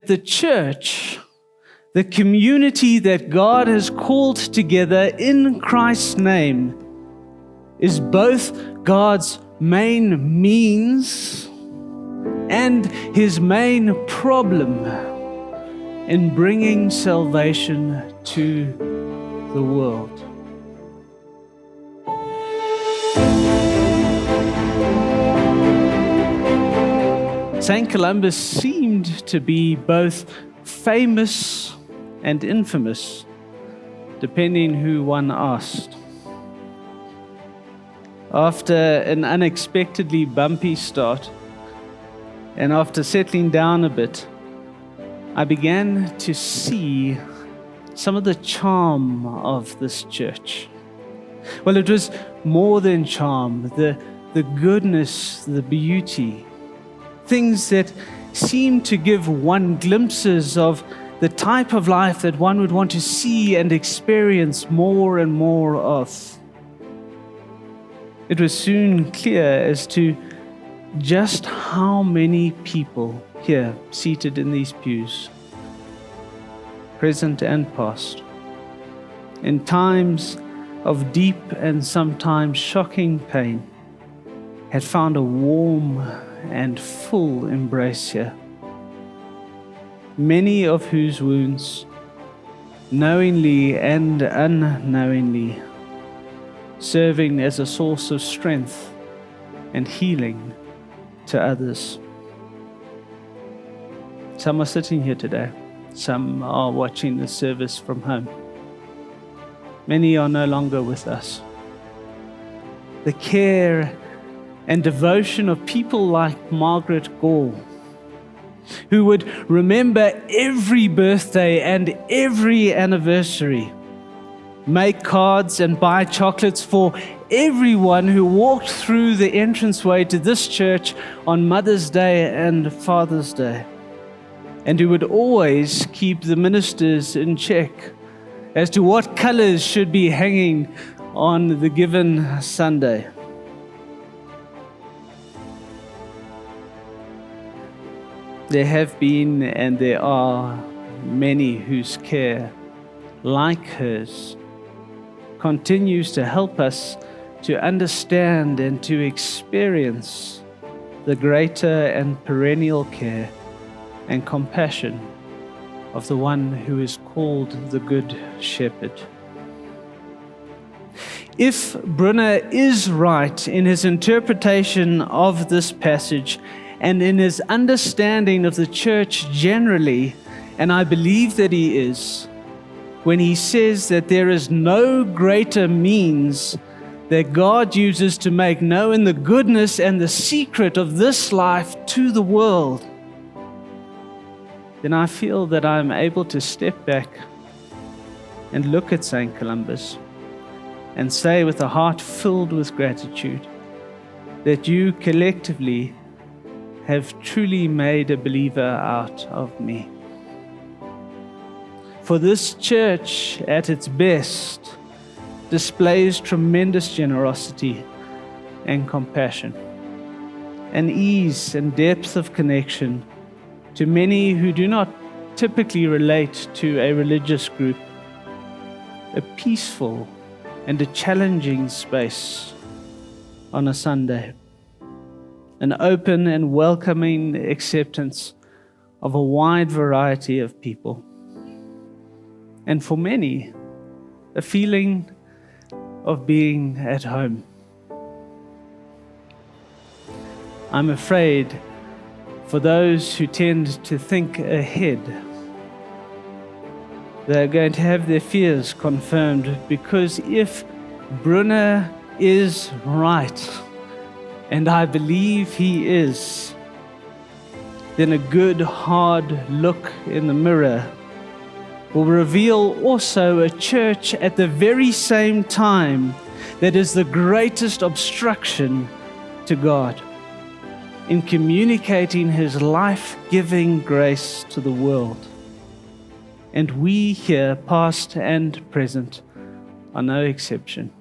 the church, the community that God has called together in Christ's name, is both God's main means and His main problem in bringing salvation to the world. St. Columba seemed to be both famous and infamous, depending who one asked. After an unexpectedly bumpy start, and after settling down a bit, I began to see some of the charm of this church. Well, it was more than charm, the goodness, the beauty, things that seemed to give one glimpses of the type of life that one would want to see and experience more and more of. It was soon clear as to just how many people here seated in these pews, present and past, in times of deep and sometimes shocking pain, had found a warm and full embrace here. Many of whose wounds, knowingly and unknowingly, serving as a source of strength and healing to others. Some are sitting here today. Some are watching the service from home. Many are no longer with us. The care and devotion of people like Margaret Gall, who would remember every birthday and every anniversary, make cards and buy chocolates for everyone who walked through the entranceway to this church on Mother's Day and Father's Day, and who would always keep the ministers in check as to what colors should be hanging on the given Sunday. There have been and there are many whose care, like hers, continues to help us to understand and to experience the greater and perennial care and compassion of the one who is called the Good Shepherd. If Brunner is right in his interpretation of this passage and in his understanding of the church generally, and I believe that he is, when he says that there is no greater means that God uses to make known the goodness and the secret of this life to the world, then I feel that I am able to step back and look at St. Columba's and say with a heart filled with gratitude that you collectively have truly made a believer out of me. For this church at its best displays tremendous generosity and compassion, an ease and depth of connection to many who do not typically relate to a religious group, a peaceful and a challenging space on a Sunday, an open and welcoming acceptance of a wide variety of people, and for many, a feeling of being at home. I'm afraid for those who tend to think ahead, they're going to have their fears confirmed, because if Brunner is right, and I believe he is, then a good hard look in the mirror will reveal also a church at the very same time that is the greatest obstruction to God in communicating His life-giving grace to the world. And we here, past and present, are no exception.